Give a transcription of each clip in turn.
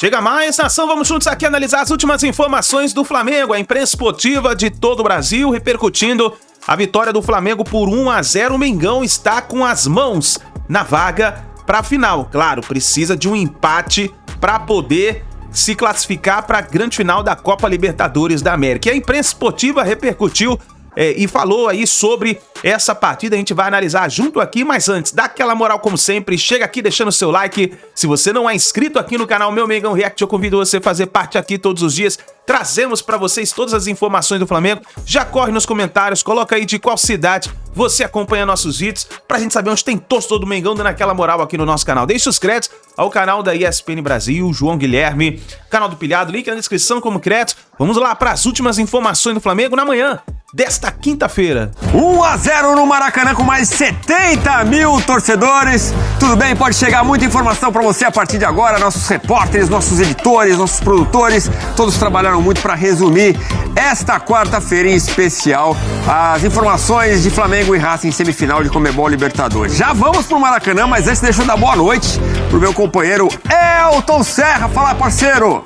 Chega mais, nação, vamos juntos aqui analisar as últimas informações do Flamengo. A imprensa esportiva de todo o Brasil repercutindo a vitória do Flamengo por 1-0. O Mengão está com as mãos na vaga para a final. Claro, precisa de um empate para poder se classificar para a grande final da Copa Libertadores da América. E a imprensa esportiva repercutiu e falou aí sobre essa partida. A gente vai analisar junto aqui, mas antes, dá aquela moral como sempre, chega aqui deixando o seu like. Se você não é inscrito aqui no canal Meu Mengão React, eu convido você a fazer parte aqui todos os dias. Trazemos para vocês todas as informações do Flamengo. Já corre nos comentários, coloca aí de qual cidade você acompanha nossos vídeos, pra gente saber onde tem torcedor do Mengão dando aquela moral aqui no nosso canal. Deixe os créditos ao canal da ESPN Brasil, João Guilherme, canal do Pilhado, link na descrição como crédito. Vamos lá para as últimas informações do Flamengo na manhã desta quinta-feira. 1-0 no Maracanã com mais 70 mil torcedores. Tudo bem, pode chegar muita informação para você a partir de agora. Nossos repórteres, nossos editores, nossos produtores, todos trabalharam muito para resumir esta quarta-feira em especial as informações de Flamengo e Racing em semifinal de Conmebol Libertadores. Já vamos pro Maracanã, mas antes deixa eu dar boa noite pro meu companheiro Elton Serra. Fala, parceiro!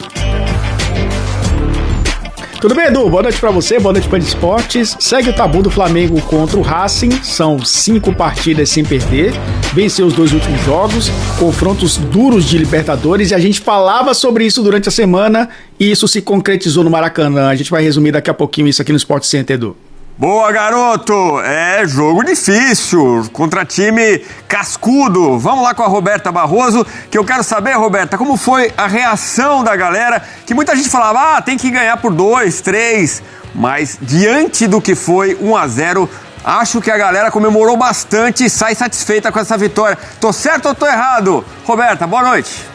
Tudo bem, Edu? Boa noite pra você, boa noite, Band Esportes. Segue o tabu do Flamengo contra o Racing, são 5 partidas sem perder, venceu os 2 últimos jogos, confrontos duros de Libertadores, e a gente falava sobre isso durante a semana e isso se concretizou no Maracanã. A gente vai resumir daqui a pouquinho isso aqui no Sport Center, Edu. Boa, garoto! É jogo difícil, contra time cascudo. Vamos lá com a Roberta Barroso, que eu quero saber, Roberta, como foi a reação da galera, que muita gente falava, tem que ganhar por 2, 3, mas diante do que foi 1-0, acho que a galera comemorou bastante e sai satisfeita com essa vitória. Tô certo ou tô errado? Roberta, boa noite.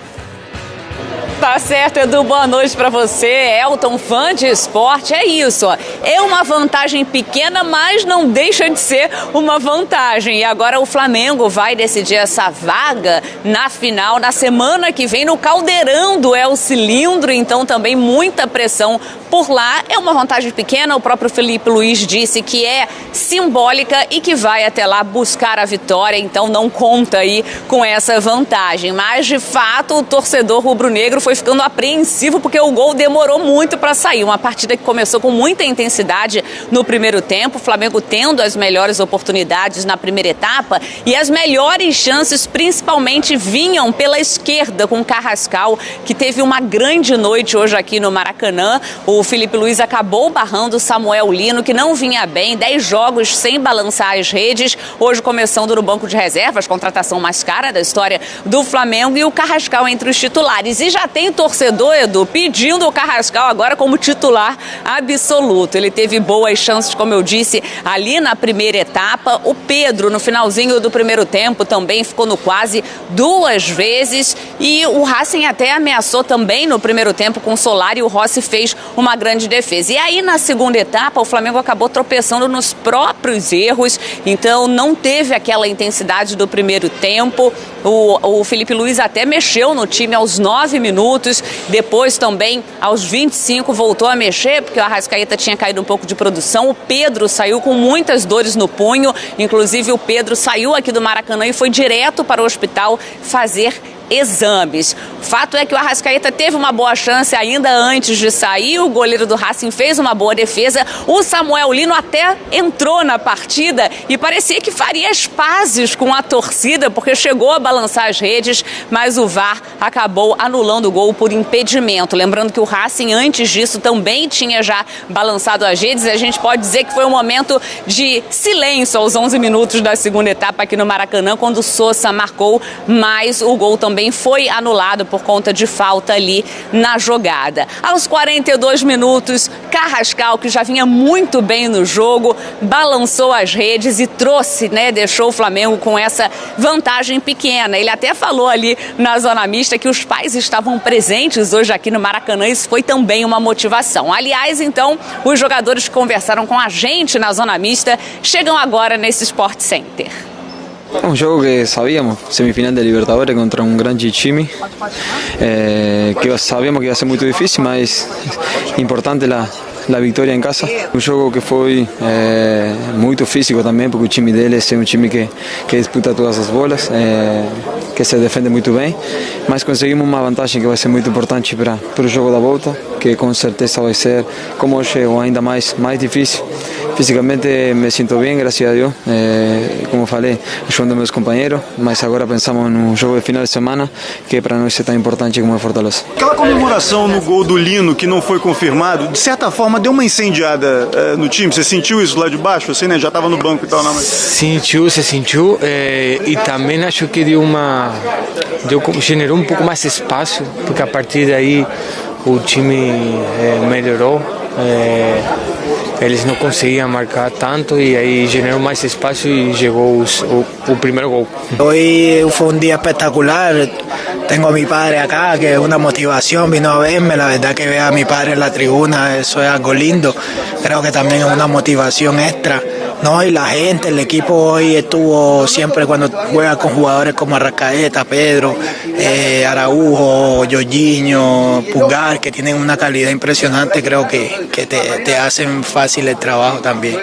Tá certo, Edu, boa noite pra você. Elton, fã de esporte, é isso, ó. É uma vantagem pequena, mas não deixa de ser uma vantagem. E agora o Flamengo vai decidir essa vaga na final, na semana que vem, no Caldeirão do El Cilindro, então também muita pressão por lá. É uma vantagem pequena, o próprio Felipe Luiz disse que é simbólica e que vai até lá buscar a vitória, então não conta aí com essa vantagem. Mas, de fato, o torcedor rubro-negro foi ficando apreensivo porque o gol demorou muito para sair. Uma partida que começou com muita intensidade no primeiro tempo, o Flamengo tendo as melhores oportunidades na primeira etapa e as melhores chances principalmente vinham pela esquerda com o Carrascal, que teve uma grande noite hoje aqui no Maracanã. O Felipe Luiz acabou barrando o Samuel Lino, que não vinha bem, 10 jogos sem balançar as redes, hoje começando no banco de reservas, contratação mais cara da história do Flamengo, e o Carrascal entre os titulares. E já tem torcedor, Edu, pedindo o Carrascal agora como titular absoluto. Ele teve boas chances, como eu disse, ali na primeira etapa. O Pedro, no finalzinho do primeiro tempo, também ficou no quase 2 vezes. E o Racing até ameaçou também no primeiro tempo com o Solari, e o Rossi fez uma grande defesa. E aí, na segunda etapa, o Flamengo acabou tropeçando nos próprios erros, então não teve aquela intensidade do primeiro tempo. O Felipe Luiz até mexeu no time aos 9 minutos, depois também aos 25 voltou a mexer, porque o Arrascaeta tinha caído um pouco de produção. O Pedro saiu com muitas dores no punho, inclusive o Pedro saiu aqui do Maracanã e foi direto para o hospital fazer exames. O fato é que o Arrascaeta teve uma boa chance ainda antes de sair, o goleiro do Racing fez uma boa defesa, o Samuel Lino até entrou na partida e parecia que faria as pazes com a torcida, porque chegou a balançar as redes, mas o VAR acabou anulando o gol por impedimento. Lembrando que o Racing antes disso também tinha já balançado as redes, e a gente pode dizer que foi um momento de silêncio aos 11 minutos da segunda etapa aqui no Maracanã, quando o Sousa marcou, mas o gol também foi anulado por conta de falta ali na jogada. Aos 42 minutos, Carrascal, que já vinha muito bem no jogo, balançou as redes e trouxe, deixou o Flamengo com essa vantagem pequena. Ele até falou ali na zona mista que os pais estavam presentes hoje aqui no Maracanã, isso foi também uma motivação. Aliás, então, os jogadores que conversaram com a gente na zona mista chegam agora nesse Sport Center. Un juego que sabíamos, semifinal de Libertadores contra un gran time, que sabíamos que iba a ser muy difícil, mas importante a vitória em casa. Um jogo que foi muito físico também, porque o time deles é um time que disputa todas as bolas, que se defende muito bem, mas conseguimos uma vantagem que vai ser muito importante para o jogo da volta, que com certeza vai ser, como hoje, ou ainda mais difícil. Fisicamente me sinto bem, graças a Deus, como falei, ajudando meus companheiros, mas agora pensamos no jogo de final de semana, que para nós é tão importante como a Fortaleza. Aquela comemoração no gol do Lino, que não foi confirmado, de certa forma deu uma incendiada no time? Você sentiu isso lá de baixo, assim, né? Já estava no banco e tal, não? Mas... Se sentiu, e também acho que generou um pouco mais espaço, porque a partir daí o time melhorou. Eles não conseguiam marcar tanto y ahí generó más espacio y llegó el primer gol. Hoy fue un día espectacular. Tengo a mi padre acá, que es una motivación, vino a verme. La verdad que ver a mi padre en la tribuna, eso es algo lindo. Creo que también es una motivación extra. No, y la gente, el equipo hoy estuvo siempre cuando juega con jugadores como Arrascaeta, Pedro, Araujo, Jorginho, Pulgar, que tienen una calidad impresionante, creo que te hacen fácil el trabajo también.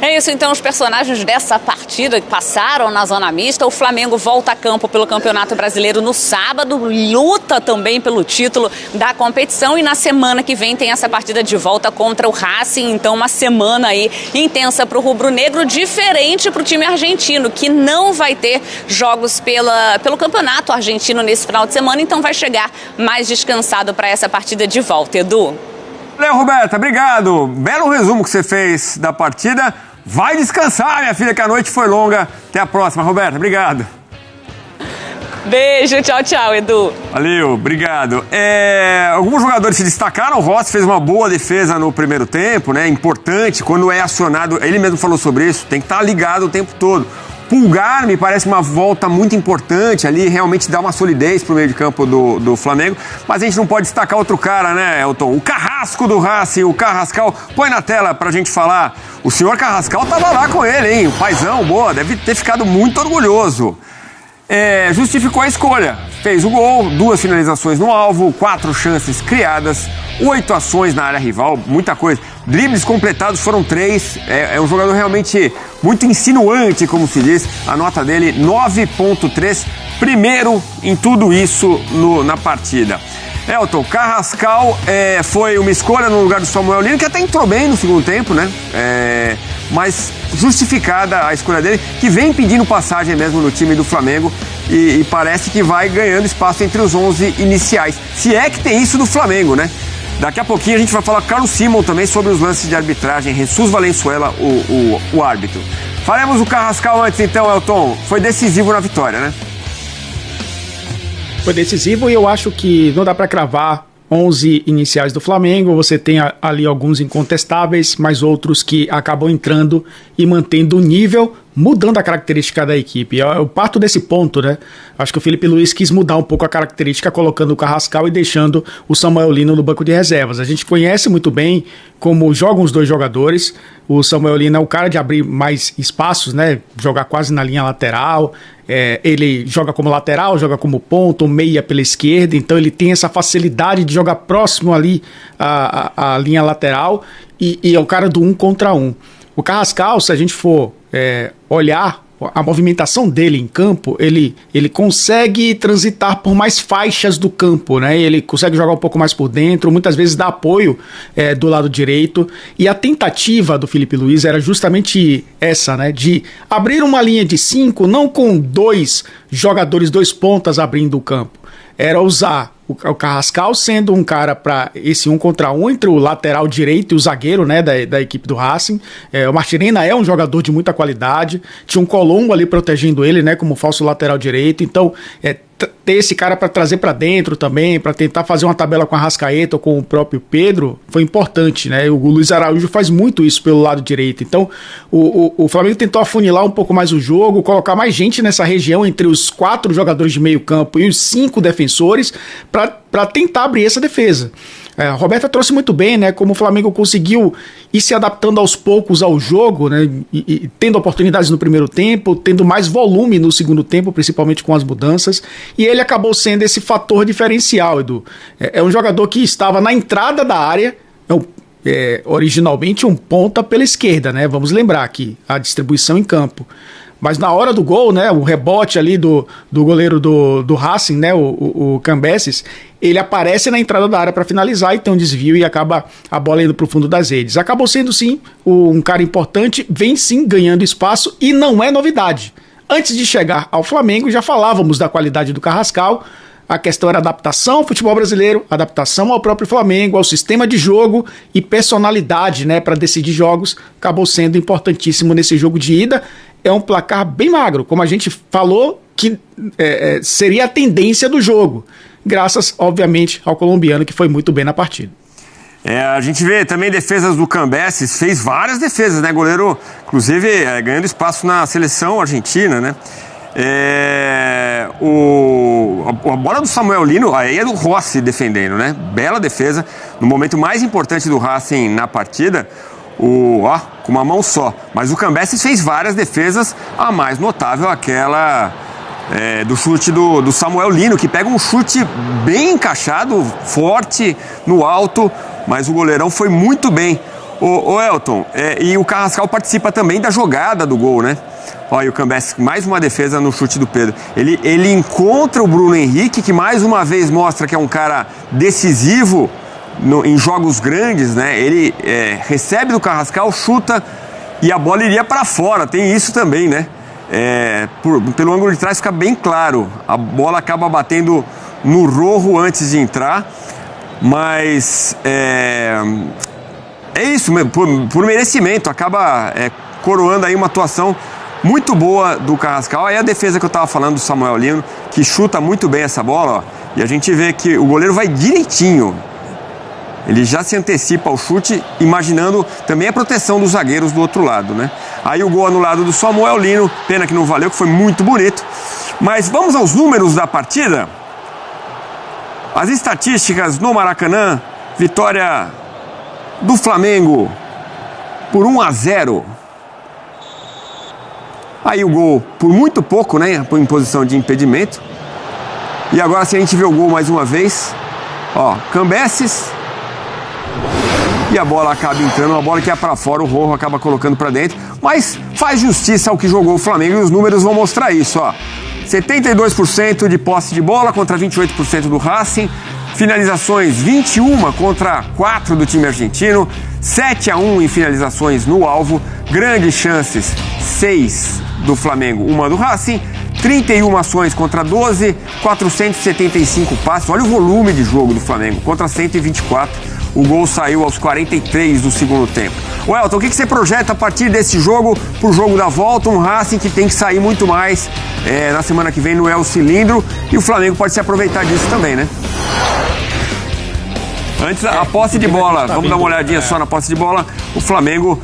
É isso, então, os personagens dessa partida que passaram na zona mista. O Flamengo volta a campo pelo Campeonato Brasileiro no sábado, luta também pelo título da competição e na semana que vem tem essa partida de volta contra o Racing. Então, uma semana aí intensa para o rubro-negro, diferente para o time argentino, que não vai ter jogos pelo Campeonato Argentino nesse final de semana, então vai chegar mais descansado para essa partida de volta. Edu? Valeu, Roberta, obrigado. Belo resumo que você fez da partida. Vai descansar, minha filha, que a noite foi longa. Até a próxima, Roberta. Obrigado. Beijo, tchau, tchau, Edu. Valeu, obrigado. Alguns jogadores se destacaram. O Rossi fez uma boa defesa no primeiro tempo, né? Importante, quando é acionado, ele mesmo falou sobre isso, tem que estar ligado o tempo todo. Pulgar me parece uma volta muito importante ali, realmente dá uma solidez pro meio de campo do Flamengo, mas a gente não pode destacar outro cara, né, Elton? O Carrasco do Racing, o Carrascal. Põe na tela pra gente falar. O senhor Carrascal tava lá com ele, hein? O paizão, boa, deve ter ficado muito orgulhoso. Justificou a escolha. Fez o gol, 2 finalizações no alvo, 4 chances criadas, 8 ações na área rival, muita coisa. Dribles completados foram 3. É um jogador realmente muito insinuante, como se diz. A nota dele, 9.3. Primeiro em tudo isso na partida. Elton, Carrascal foi uma escolha no lugar do Samuel Lino, que até entrou bem no segundo tempo, né? Mas justificada a escolha dele, que vem pedindo passagem mesmo no time do Flamengo e parece que vai ganhando espaço entre os 11 iniciais. Se é que tem isso do Flamengo, né? Daqui a pouquinho a gente vai falar com o Carlos Simon também sobre os lances de arbitragem. Jesus Valenzuela, o árbitro. Faremos o Carrascal antes então, Elton. Foi decisivo na vitória, né? Foi decisivo e eu acho que não dá para cravar 11 iniciais do Flamengo. Você tem ali alguns incontestáveis, mas outros que acabam entrando e mantendo o nível, mudando a característica da equipe. Eu parto desse ponto, né? Acho que o Felipe Luiz quis mudar um pouco a característica, colocando o Carrascal e deixando o Samuel Lino no banco de reservas. A gente conhece muito bem como jogam os dois jogadores. O Samuel Lino é o cara de abrir mais espaços, né? Jogar quase na linha lateral. Ele joga como lateral, joga como ponto, meia pela esquerda. Então ele tem essa facilidade de jogar próximo ali à linha lateral e é o cara do 1 contra 1. O Carrascal, se a gente for olhar a movimentação dele em campo, ele consegue transitar por mais faixas do campo, né? Ele consegue jogar um pouco mais por dentro, muitas vezes dá apoio do lado direito, e a tentativa do Felipe Luiz era justamente essa, né? De abrir uma linha de 5, não com 2 jogadores, 2 pontas abrindo o campo, era usar o Carrascal sendo um cara para esse 1 contra 1 entre o lateral direito e o zagueiro, né, da equipe do Racing. O Martirena é um jogador de muita qualidade, tinha um Colombo ali protegendo ele, né, como falso lateral direito, então ter esse cara para trazer para dentro também, para tentar fazer uma tabela com a Arrascaeta ou com o próprio Pedro, foi importante, né? O Luiz Araújo faz muito isso pelo lado direito. Então, o Flamengo tentou afunilar um pouco mais o jogo, colocar mais gente nessa região entre os 4 jogadores de meio campo e os 5 defensores para tentar abrir essa defesa. A Roberta trouxe muito bem, né? Como o Flamengo conseguiu ir se adaptando aos poucos ao jogo, né? E tendo oportunidades no primeiro tempo, tendo mais volume no segundo tempo, principalmente com as mudanças. E ele acabou sendo esse fator diferencial, Edu. É um jogador que estava na entrada da área, originalmente um ponta pela esquerda, né? Vamos lembrar aqui a distribuição em campo. Mas na hora do gol, né, o rebote ali do goleiro do Racing, né, o Cambeses, ele aparece na entrada da área para finalizar e tem um desvio e acaba a bola indo para o fundo das redes. Acabou sendo sim um cara importante, vem sim ganhando espaço e não é novidade. Antes de chegar ao Flamengo já falávamos da qualidade do Carrascal. A questão era adaptação ao futebol brasileiro, adaptação ao próprio Flamengo, ao sistema de jogo e personalidade, né, para decidir jogos. Acabou sendo importantíssimo nesse jogo de ida. É um placar bem magro, como a gente falou que seria a tendência do jogo, graças, obviamente, ao colombiano que foi muito bem na partida. A gente vê também defesas do Cambeses, fez várias defesas, né? Goleiro, inclusive, ganhando espaço na seleção argentina, né? A bola do Samuel Lino, aí é do Rossi defendendo, né? Bela defesa, no momento mais importante do Racing na partida, com uma mão só. Mas o Cambeses fez várias defesas, a mais notável aquela do chute do Samuel Lino, que pega um chute bem encaixado, forte, no alto, mas o goleirão foi muito bem. O Elton, e o Carrascal participa também da jogada do gol, né? Olha, o Cambeses, mais uma defesa no chute do Pedro. Ele encontra o Bruno Henrique, que mais uma vez mostra que é um cara decisivo em jogos grandes, né? Ele recebe do Carrascal, chuta e a bola iria para fora. Tem isso também, né? Pelo ângulo de trás fica bem claro. A bola acaba batendo no Rojo antes de entrar, mas é isso, por merecimento. Acaba coroando aí uma atuação muito boa do Carrascal. Aí a defesa que eu estava falando do Samuel Lino, que chuta muito bem essa bola, ó, e a gente vê que o goleiro vai direitinho. Ele já se antecipa ao chute, imaginando também a proteção dos zagueiros do outro lado, né? Aí o gol anulado do Samuel Lino, pena que não valeu, que foi muito bonito. Mas vamos aos números da partida. As estatísticas no Maracanã, vitória do Flamengo por 1-0. Aí o gol por muito pouco, né? Em posição de impedimento. E agora se a gente vê o gol mais uma vez, ó, Cambeses. E a bola acaba entrando, uma bola que é para fora, o Rojo acaba colocando para dentro, mas faz justiça ao que jogou o Flamengo e os números vão mostrar isso, ó. 72% de posse de bola contra 28% do Racing, finalizações 21 contra 4 do time argentino, 7-1 em finalizações no alvo, grandes chances 6 do Flamengo, 1 do Racing, 31 ações contra 12, 475 passes. Olha o volume de jogo do Flamengo, contra 124. O gol saiu aos 43 do segundo tempo. Elton, o que você projeta a partir desse jogo pro jogo da volta? Um Racing que tem que sair muito mais na semana que vem no El Cilindro, e o Flamengo pode se aproveitar disso também, né? Antes, a posse de bola, vamos dar uma olhadinha só na posse de bola. O Flamengo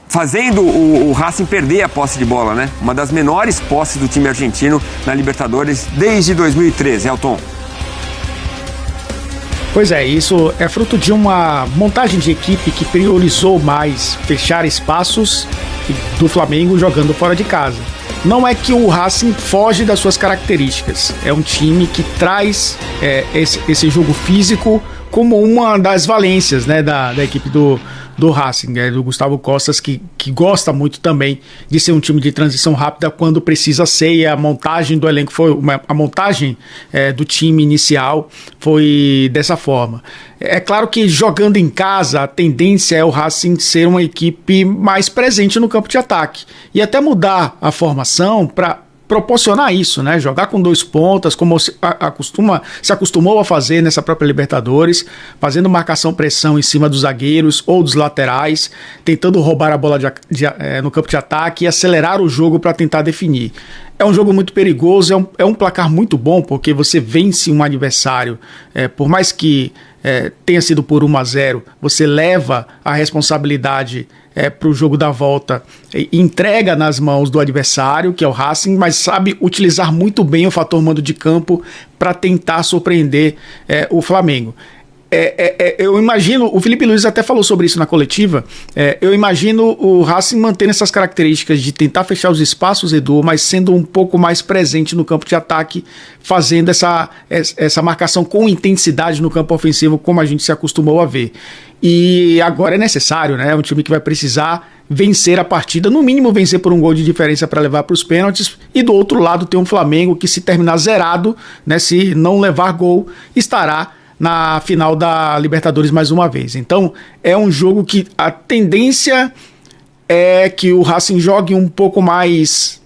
fazendo o Racing perder a posse de bola, né? Uma das menores posses do time argentino na Libertadores desde 2013, Elton. Pois é, isso é fruto de uma montagem de equipe que priorizou mais fechar espaços do Flamengo jogando fora de casa. Não é que o Racing foge das suas características, é um time que traz esse jogo físico como uma das valências, né, da equipe do Racing, do Gustavo Costas, que gosta muito também de ser um time de transição rápida quando precisa ser, e a montagem do elenco a montagem do time inicial foi dessa forma. É claro que jogando em casa, a tendência é o Racing ser uma equipe mais presente no campo de ataque e até mudar a formação para proporcionar isso, né? Jogar com 2 pontas, como se acostumou a fazer nessa própria Libertadores, fazendo marcação-pressão em cima dos zagueiros ou dos laterais, tentando roubar a bola no campo de ataque e acelerar o jogo para tentar definir. É um jogo muito perigoso, é um placar muito bom, porque você vence um adversário, por mais que tenha sido por 1-0, você leva a responsabilidade para o jogo da volta, entrega nas mãos do adversário, que é o Racing, mas sabe utilizar muito bem o fator mando de campo para tentar surpreender o Flamengo. Eu imagino, o Felipe Luiz até falou sobre isso na coletiva, eu imagino o Racing mantendo essas características de tentar fechar os espaços, Edu, mas sendo um pouco mais presente no campo de ataque, fazendo essa marcação com intensidade no campo ofensivo, como a gente se acostumou a ver. E agora é necessário, né? É um time que vai precisar vencer a partida, no mínimo vencer por um gol de diferença para levar para os pênaltis, e do outro lado tem um Flamengo que, se terminar zerado, né, se não levar gol, estará na final da Libertadores mais uma vez. Então é um jogo que a tendência é que o Racing jogue um pouco mais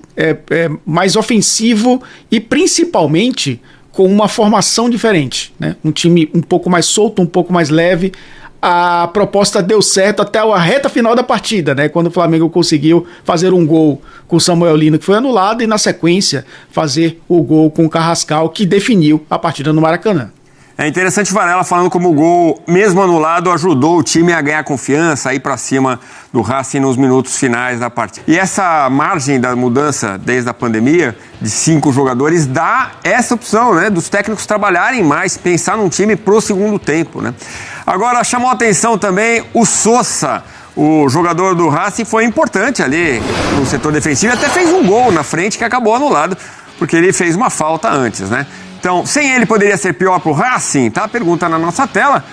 ofensivo e principalmente com uma formação diferente, né? Um time um pouco mais solto, um pouco mais leve. A proposta deu certo até a reta final da partida, né? Quando o Flamengo conseguiu fazer um gol com o Samuel Lino, que foi anulado, e na sequência fazer o gol com o Carrascal, que definiu a partida no Maracanã. É interessante Varela falando como o gol, mesmo anulado, ajudou o time a ganhar confiança, a ir para cima do Racing nos minutos finais da partida. E essa margem da mudança desde a pandemia, de 5 jogadores, dá essa opção, né, dos técnicos trabalharem mais, pensar num time pro segundo tempo, né? Agora, chamou a atenção também o Sosa, o jogador do Racing, foi importante ali no setor defensivo, até fez um gol na frente que acabou anulado, porque ele fez uma falta antes, né? Então, sem ele poderia ser pior pro Racing, tá? Pergunta na nossa tela.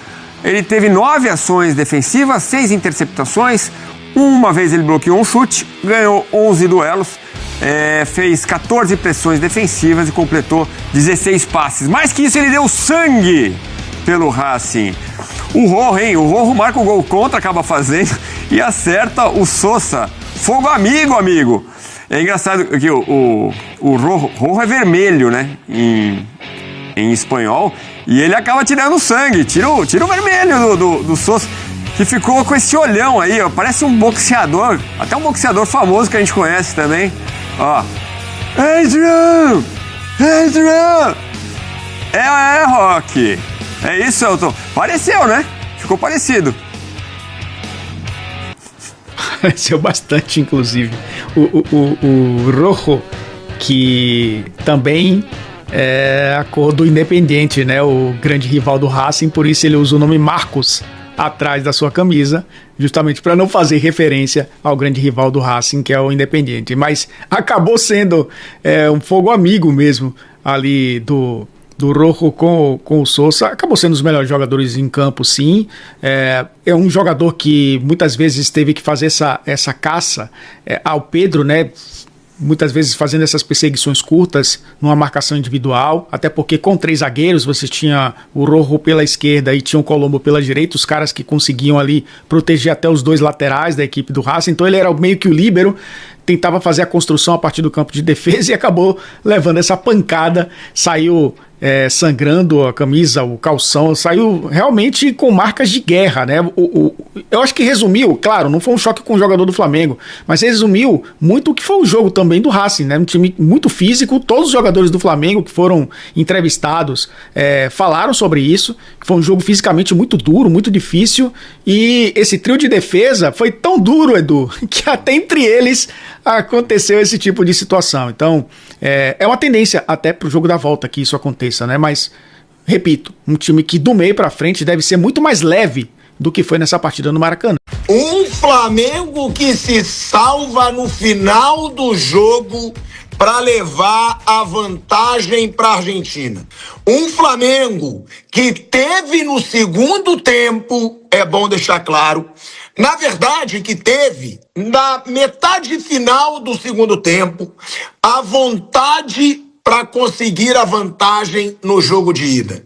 Ele teve 9 ações defensivas, 6 interceptações, uma vez ele bloqueou um chute, ganhou 11 duelos, fez 14 pressões defensivas e completou 16 passes. Mais que isso, ele deu sangue pelo Racing. O Rojo marca o gol contra, acaba fazendo e acerta o Sosa. Fogo amigo, amigo. É engraçado que o Rojo é vermelho, né, em espanhol, e ele acaba tirando sangue, tira o vermelho do Sosa, que ficou com esse olhão aí, ó, parece um boxeador, até um boxeador famoso que a gente conhece também, ó. Adrian! Rock! É isso, Elton. Pareceu, né? Ficou parecido. Pareceu bastante, inclusive. O Rojo, que também é a cor do Independiente, né? O grande rival do Racing, por isso ele usa o nome Marcos atrás da sua camisa, justamente para não fazer referência ao grande rival do Racing, que é o Independiente. Mas acabou sendo um fogo amigo mesmo ali do Rojo com o Sosa. Acabou sendo os melhores jogadores em campo, sim. É um jogador que muitas vezes teve que fazer essa caça ao Pedro, né? Muitas vezes fazendo essas perseguições curtas numa marcação individual, até porque com 3 zagueiros você tinha o Rojo pela esquerda e tinha o Colombo pela direita, os caras que conseguiam ali proteger até os 2 laterais da equipe do Racing. Então ele era meio que o líbero, tentava fazer a construção a partir do campo de defesa e acabou levando essa pancada, saiu sangrando a camisa, o calção, saiu realmente com marcas de guerra, né? Eu acho que resumiu, claro, não foi um choque com o jogador do Flamengo, mas resumiu muito o que foi o jogo também do Racing, né? Um time muito físico, todos os jogadores do Flamengo que foram entrevistados falaram sobre isso, foi um jogo fisicamente muito duro, muito difícil, e esse trio de defesa foi tão duro, Edu, que até entre eles aconteceu esse tipo de situação. Então, é uma tendência até pro jogo da volta que isso aconteça, né? Mas, repito, um time que do meio pra frente deve ser muito mais leve do que foi nessa partida no Maracanã. Um Flamengo que se salva no final do jogo para levar a vantagem para a Argentina. Um Flamengo que teve no segundo tempo, é bom deixar claro, na verdade que teve na metade final do segundo tempo a vontade para conseguir a vantagem no jogo de ida.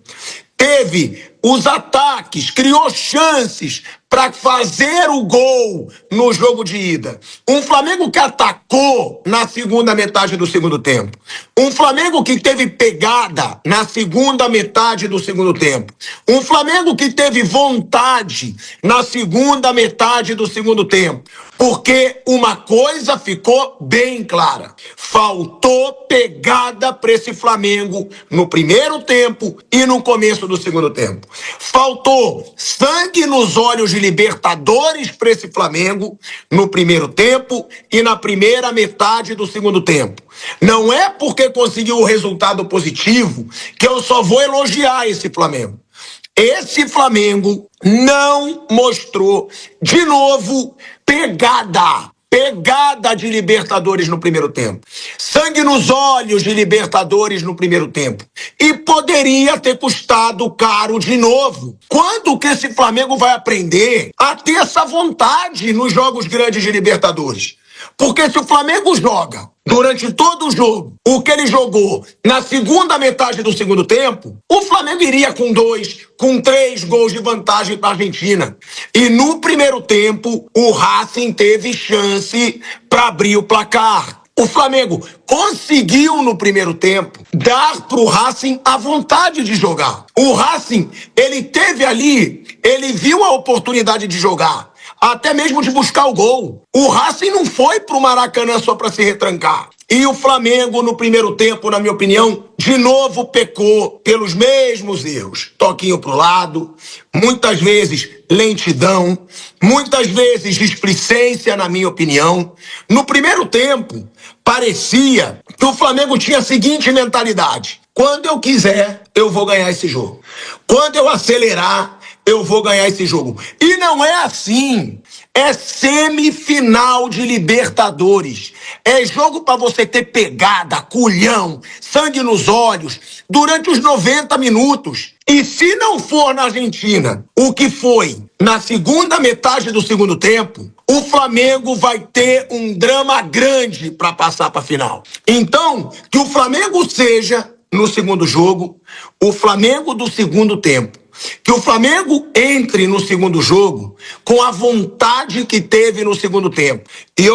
Teve os ataques, criou chances para fazer o gol no jogo de ida. Um Flamengo que atacou na segunda metade do segundo tempo. Um Flamengo que teve pegada na segunda metade do segundo tempo. Um Flamengo que teve vontade na segunda metade do segundo tempo. Porque uma coisa ficou bem clara: faltou pegada para esse Flamengo no primeiro tempo e no começo do segundo tempo. Faltou sangue nos olhos de Libertadores para esse Flamengo no primeiro tempo e na primeira metade do segundo tempo. Não é porque conseguiu o resultado positivo que eu só vou elogiar esse Flamengo. Esse Flamengo não mostrou, de novo, pegada de Libertadores no primeiro tempo. Sangue nos olhos de Libertadores no primeiro tempo. E poderia ter custado caro de novo. Quando que esse Flamengo vai aprender a ter essa vontade nos jogos grandes de Libertadores? Porque se o Flamengo joga durante todo o jogo o que ele jogou na segunda metade do segundo tempo, o Flamengo iria com 2, com 3 gols de vantagem para a Argentina. E no primeiro tempo, o Racing teve chance para abrir o placar. O Flamengo conseguiu, no primeiro tempo, dar para o Racing a vontade de jogar. O Racing, ele teve ali, ele viu a oportunidade de jogar, até mesmo de buscar o gol. O Racing não foi pro Maracanã só para se retrancar. E o Flamengo, no primeiro tempo, na minha opinião, de novo pecou pelos mesmos erros. Toquinho pro lado, muitas vezes lentidão, muitas vezes displicência, na minha opinião. No primeiro tempo, parecia que o Flamengo tinha a seguinte mentalidade: quando eu quiser, eu vou ganhar esse jogo. Quando eu acelerar, eu vou ganhar esse jogo. E não é assim. É semifinal de Libertadores. É jogo para você ter pegada, culhão, sangue nos olhos durante os 90 minutos. E se não for na Argentina, o que foi na segunda metade do segundo tempo, o Flamengo vai ter um drama grande para passar para a final. Então, que o Flamengo seja, no segundo jogo, o Flamengo do segundo tempo. Que o Flamengo entre no segundo jogo com a vontade que teve no segundo tempo. E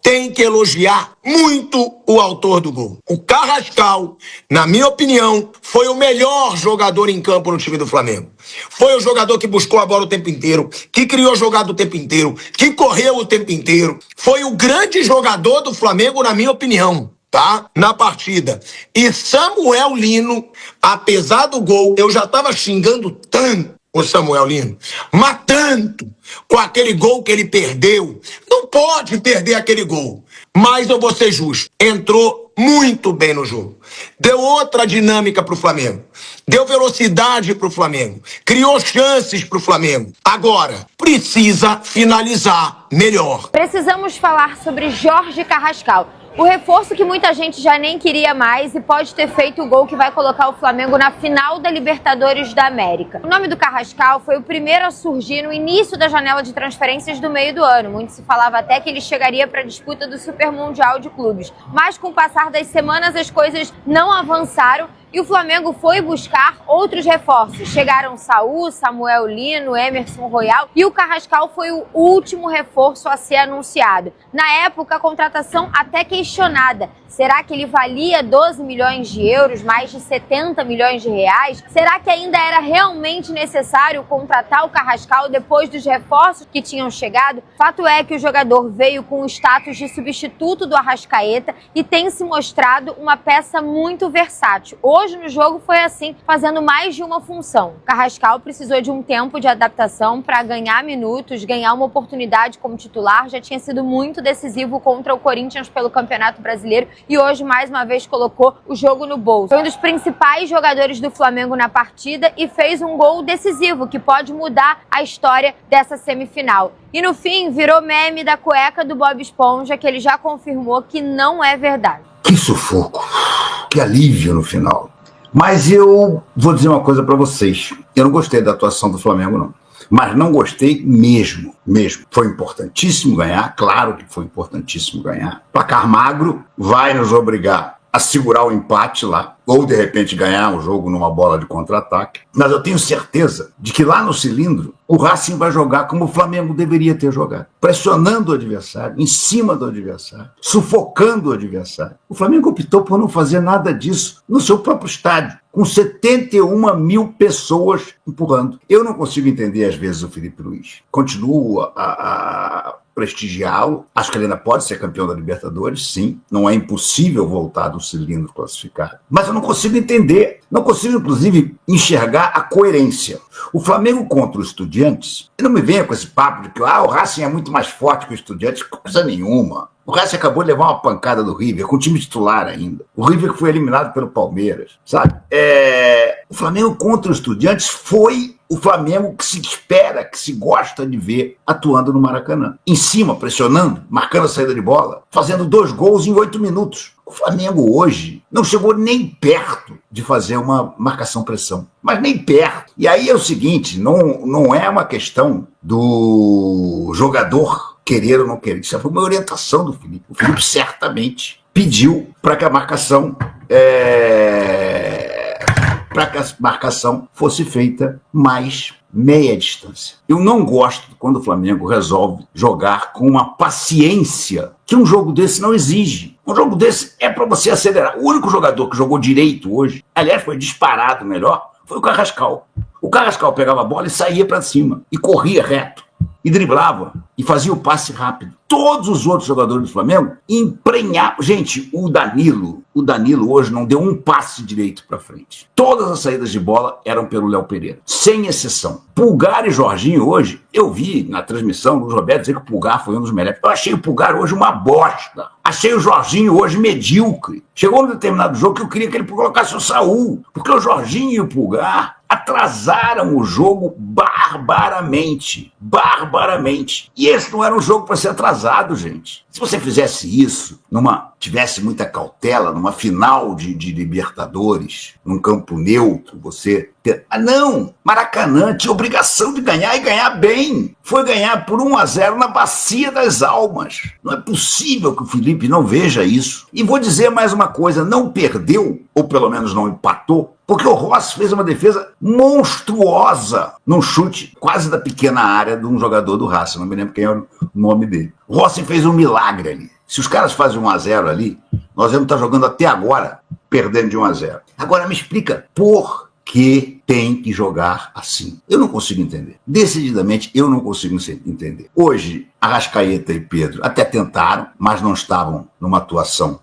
tem que elogiar muito o autor do gol. O Carrascal, na minha opinião, foi o melhor jogador em campo no time do Flamengo. Foi o jogador que buscou a bola o tempo inteiro, que criou jogada o tempo inteiro, que correu o tempo inteiro. Foi o grande jogador do Flamengo, na minha opinião, tá? Na partida. E Samuel Lino, apesar do gol, eu já tava xingando tanto o Samuel Lino, mas tanto, com aquele gol que ele perdeu. Não pode perder aquele gol. Mas eu vou ser justo, entrou muito bem no jogo. Deu outra dinâmica pro Flamengo. Deu velocidade pro Flamengo. Criou chances pro Flamengo. Agora, precisa finalizar melhor. Precisamos falar sobre Jorge Carrascal. O reforço que muita gente já nem queria mais e pode ter feito o gol que vai colocar o Flamengo na final da Libertadores da América. O nome do Carrascal foi o primeiro a surgir no início da janela de transferências do meio do ano. Muito se falava até que ele chegaria para a disputa do Super Mundial de Clubes. Mas com o passar das semanas as coisas não avançaram e o Flamengo foi buscar outros reforços. Chegaram Saúl, Samuel Lino, Emerson Royal e o Carrascal foi o último reforço a ser anunciado. Na época, a contratação até questionada. Será que ele valia 12 milhões de euros, mais de 70 milhões de reais? Será que ainda era realmente necessário contratar o Carrascal depois dos reforços que tinham chegado? Fato é que o jogador veio com o status de substituto do Arrascaeta e tem se mostrado uma peça muito versátil. Hoje no jogo foi assim, fazendo mais de uma função. O Carrascal precisou de um tempo de adaptação para ganhar minutos, ganhar uma oportunidade como titular. Já tinha sido muito decisivo contra o Corinthians pelo Campeonato Brasileiro e hoje mais uma vez colocou o jogo no bolso. Foi um dos principais jogadores do Flamengo na partida e fez um gol decisivo que pode mudar a história dessa semifinal. E no fim virou meme da cueca do Bob Esponja, que ele já confirmou que não é verdade. Que sufoco, que alívio no final. Mas eu vou dizer uma coisa para vocês. Eu não gostei da atuação do Flamengo, não. Mas não gostei mesmo. Foi importantíssimo ganhar, claro que foi importantíssimo ganhar. Placar magro vai nos obrigar a segurar o empate lá, ou de repente ganhar o jogo numa bola de contra-ataque. Mas eu tenho certeza de que lá no cilindro, o Racing vai jogar como o Flamengo deveria ter jogado. Pressionando o adversário, em cima do adversário, sufocando o adversário. O Flamengo optou por não fazer nada disso no seu próprio estádio, com 71 mil pessoas empurrando. Eu não consigo entender, às vezes, o Felipe Luiz. Continuo a prestigiá-lo. Acho que ele ainda pode ser campeão da Libertadores, sim. Não é impossível voltar do cilindro classificado. Mas eu não consigo entender, não consigo, inclusive, enxergar a coerência. O Flamengo contra os Estudiantes, e não me venha com esse papo de que o Racing é muito mais forte que o Estudiantes, coisa nenhuma. O Racing acabou de levar uma pancada do River, com o time titular ainda. O River foi eliminado pelo Palmeiras, sabe? O Flamengo contra os Estudiantes foi o Flamengo que se espera, que se gosta de ver atuando no Maracanã. Em cima, pressionando, marcando a saída de bola, fazendo 2 gols em 8 minutos. O Flamengo hoje não chegou nem perto de fazer uma marcação-pressão, mas nem perto. E aí é o seguinte, não é uma questão do jogador querer ou não querer. Isso foi uma orientação do Felipe. O Felipe certamente pediu para que a marcação fosse feita mais meia distância. Eu não gosto quando o Flamengo resolve jogar com uma paciência que um jogo desse não exige. Um jogo desse é para você acelerar. O único jogador que jogou direito hoje, aliás, foi disparado melhor, foi o Carrascal. O Carrascal pegava a bola e saía para cima, e corria reto, e driblava, e fazia o passe rápido. Todos os outros jogadores do Flamengo emprenhavam. Gente, o Danilo hoje não deu um passe direito para frente. Todas as saídas de bola eram pelo Léo Pereira, sem exceção. Pulgar e Jorginho hoje, eu vi na transmissão do Roberto dizer que o Pulgar foi um dos melhores. Eu achei o Pulgar hoje uma bosta. Achei o Jorginho hoje medíocre. Chegou um determinado jogo que eu queria que ele colocasse o Saúl, porque o Jorginho e o Pulgar atrasaram o jogo barbaramente. E esse não era um jogo para ser atrasado, gente. Se você fizesse isso, tivesse muita cautela, numa final de Libertadores, num campo neutro, não! Maracanã tinha obrigação de ganhar e ganhar bem. Foi ganhar por 1-0 na Bacia das Almas. Não é possível que o Felipe não veja isso. E vou dizer mais uma coisa, não perdeu, ou pelo menos não empatou, porque o Rossi fez uma defesa monstruosa num chute quase da pequena área de um jogador do Racing, não me lembro quem é o nome dele. O Rossi fez um milagre ali. Se os caras fazem 1-0 ali, nós vamos estar jogando até agora, perdendo de 1-0. Agora me explica por que tem que jogar assim. Eu não consigo entender. Decididamente, eu não consigo entender. Hoje, Arrascaeta e Pedro até tentaram, mas não estavam numa atuação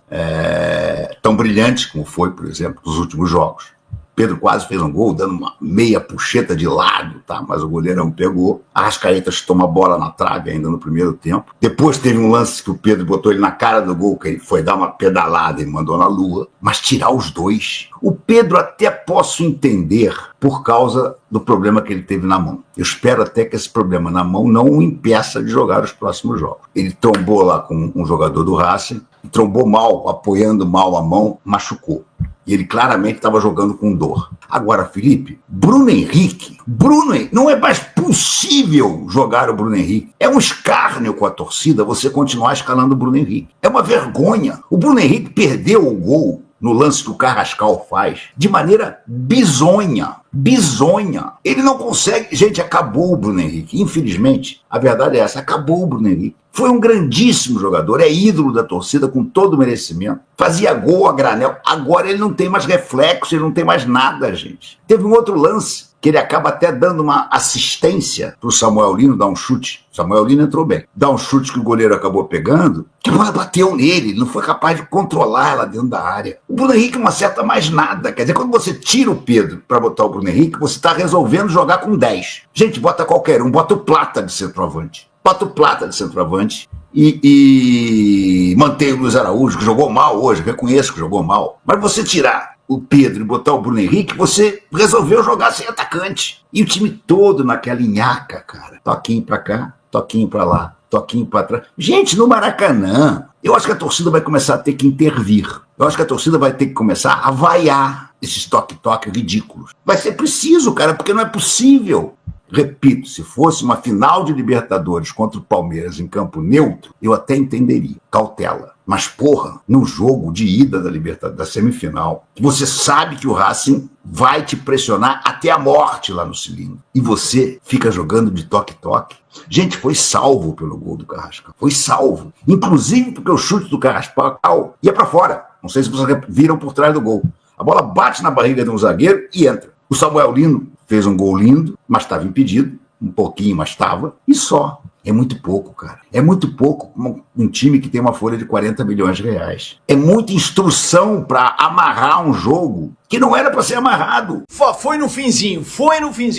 tão brilhante como foi, por exemplo, nos últimos jogos. Pedro quase fez um gol, dando uma meia puxeta de lado, tá? Mas o goleirão pegou. Arrascaeta toma a bola na trave ainda no primeiro tempo. Depois teve um lance que o Pedro botou ele na cara do gol, que ele foi dar uma pedalada e mandou na lua. Mas tirar os dois. O Pedro até posso entender por causa do problema que ele teve na mão. Eu espero até que esse problema na mão não o impeça de jogar os próximos jogos. Ele trombou lá com um jogador do Racing, trombou mal, apoiando mal a mão, machucou. E ele claramente estava jogando com dor. Agora, Felipe, Bruno Henrique, não é mais possível jogar o Bruno Henrique. É um escárnio com a torcida você continuar escalando o Bruno Henrique. É uma vergonha. O Bruno Henrique perdeu o gol no lance que o Carrascal faz, de maneira bizonha. Ele não consegue. Gente, acabou o Bruno Henrique. Infelizmente, a verdade é essa, acabou o Bruno Henrique. Foi um grandíssimo jogador, é ídolo da torcida com todo o merecimento. Fazia gol a granel. Agora ele não tem mais reflexo, ele não tem mais nada, gente. Teve um outro lance que ele acaba até dando uma assistência para o Samuel Lino dar um chute. O Samuel Lino entrou bem. Dá um chute que o goleiro acabou pegando, que a bola bateu nele, ele não foi capaz de controlar lá dentro da área. O Bruno Henrique não acerta mais nada. Quer dizer, quando você tira o Pedro para botar o Bruno Henrique, você está resolvendo jogar com 10. Gente, bota qualquer um, bota o Plata de centroavante. E mantém o Luiz Araújo, que jogou mal hoje, reconheço que jogou mal. Mas você tirar o Pedro e botar o Bruno Henrique, você resolveu jogar sem atacante. E o time todo naquela nhaca, cara. Toquinho pra cá, toquinho pra lá, toquinho pra trás. Gente, no Maracanã, eu acho que a torcida vai começar a ter que intervir. Eu acho que a torcida vai ter que começar a vaiar esses toque-toque ridículos. Vai ser preciso, cara, porque não é possível. Repito, se fosse uma final de Libertadores contra o Palmeiras em campo neutro, eu até entenderia, cautela. Mas, porra, no jogo de ida da Libertadores, da semifinal, você sabe que o Racing vai te pressionar até a morte lá no cilindro. E você fica jogando de toque-toque. Gente, foi salvo pelo gol do Carrascal. Foi salvo. Inclusive porque o chute do Carrascal ia pra fora. Não sei se vocês viram por trás do gol. A bola bate na barriga de um zagueiro e entra. O Samuel Lino fez um gol lindo, mas estava impedido, um pouquinho, mas estava, e só. É muito pouco, cara. É muito pouco um time que tem uma folha de 40 milhões de reais. É muita instrução para amarrar um jogo que não era para ser amarrado. Foi no finzinho,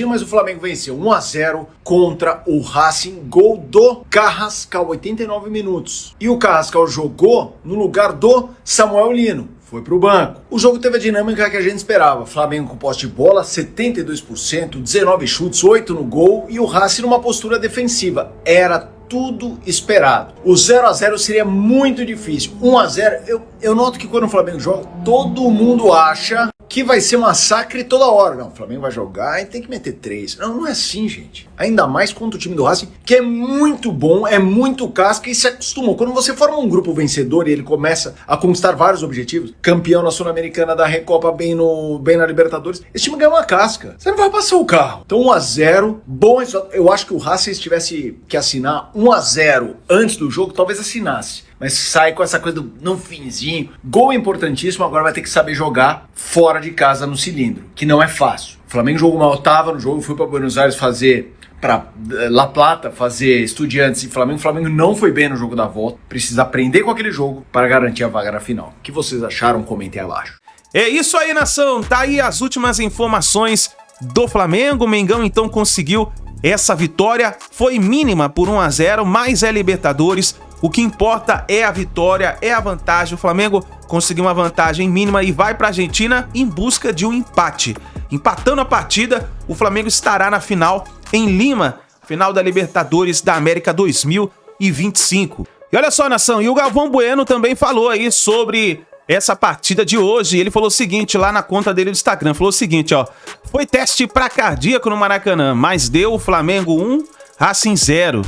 mas o Flamengo venceu 1-0 contra o Racing, gol do Carrascal, 89 minutos. E o Carrascal jogou no lugar do Samuel Lino. Foi pro banco. O jogo teve a dinâmica que a gente esperava. Flamengo com posse de bola, 72%, 19 chutes, 8 no gol e o Racing numa postura defensiva. Era tudo esperado. O 0-0 seria muito difícil. 1-0, eu noto que quando o Flamengo joga, todo mundo acha que vai ser massacre toda hora. Não, o Flamengo vai jogar e tem que meter 3. Não é assim, gente. Ainda mais contra o time do Racing, que é muito bom, é muito casca e se acostumou. Quando você forma um grupo vencedor e ele começa a conquistar vários objetivos, campeão na Sul-Americana, da Recopa, bem na Libertadores, esse time ganha uma casca. Você não vai passar o carro. Então 1-0, bom. Eu acho que o Racing, se tivesse que assinar 1-0 antes do jogo, talvez assinasse. Mas sai com essa coisa no finzinho. Gol é importantíssimo, agora vai ter que saber jogar fora de casa no cilindro, que não é fácil. O Flamengo jogou uma oitava no jogo, foi para Buenos Aires para La Plata fazer Estudiantes e Flamengo. O Flamengo não foi bem no jogo da volta. Precisa aprender com aquele jogo para garantir a vaga na final. O que vocês acharam? Comentem abaixo. É isso aí, nação. Tá aí as últimas informações do Flamengo. O Mengão então conseguiu essa vitória. Foi mínima por 1-0, mas é Libertadores. O que importa é a vitória, é a vantagem. O Flamengo conseguiu uma vantagem mínima e vai para a Argentina em busca de um empate. Empatando a partida, o Flamengo estará na final em Lima, final da Libertadores da América 2025. E olha só, nação, e o Galvão Bueno também falou aí sobre essa partida de hoje. Ele falou o seguinte lá na conta dele do Instagram, falou o seguinte, ó: foi teste pra cardíaco no Maracanã, mas deu o Flamengo 1, Racing 0.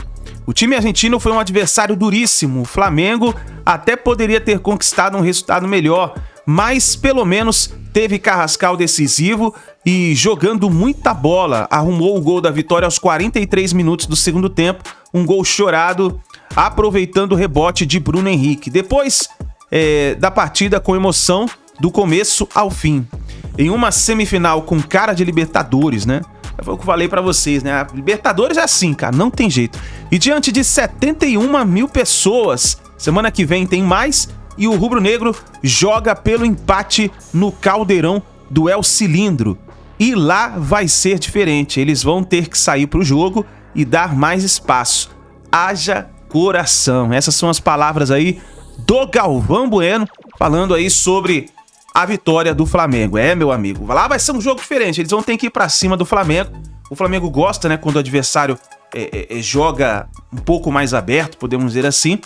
O time argentino foi um adversário duríssimo. O Flamengo até poderia ter conquistado um resultado melhor, mas pelo menos teve Carrascal decisivo e jogando muita bola. Arrumou o gol da vitória aos 43 minutos do segundo tempo, um gol chorado, aproveitando o rebote de Bruno Henrique. Depois da partida com emoção do começo ao fim. Em uma semifinal com cara de Libertadores, né? Foi o que eu falei pra vocês, né? A Libertadores é assim, cara, não tem jeito. E diante de 71 mil pessoas, semana que vem tem mais, e o Rubro Negro joga pelo empate no Caldeirão do El Cilindro. E lá vai ser diferente, eles vão ter que sair pro jogo e dar mais espaço. Haja coração. Essas são as palavras aí do Galvão Bueno, falando aí sobre a vitória do Flamengo. Meu amigo, lá vai ser um jogo diferente, eles vão ter que ir pra cima do Flamengo. O Flamengo gosta, né, quando o adversário joga um pouco mais aberto, podemos dizer assim.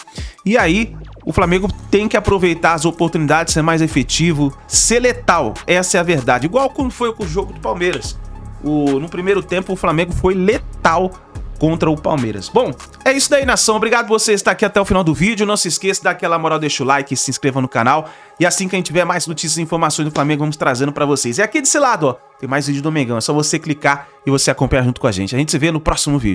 E aí, o Flamengo tem que aproveitar as oportunidades, ser mais efetivo, ser letal. Essa é a verdade. Igual quando foi com o jogo do Palmeiras. No primeiro tempo, o Flamengo foi letal contra o Palmeiras. Bom, é isso daí, nação. Obrigado por você estar aqui até o final do vídeo. Não se esqueça, dá aquela moral, deixa o like, se inscreva no canal. E assim que a gente tiver mais notícias e informações do Flamengo, vamos trazendo pra vocês. E aqui desse lado, ó, tem mais vídeo do Mengão. É só você clicar e você acompanhar junto com a gente. A gente se vê no próximo vídeo.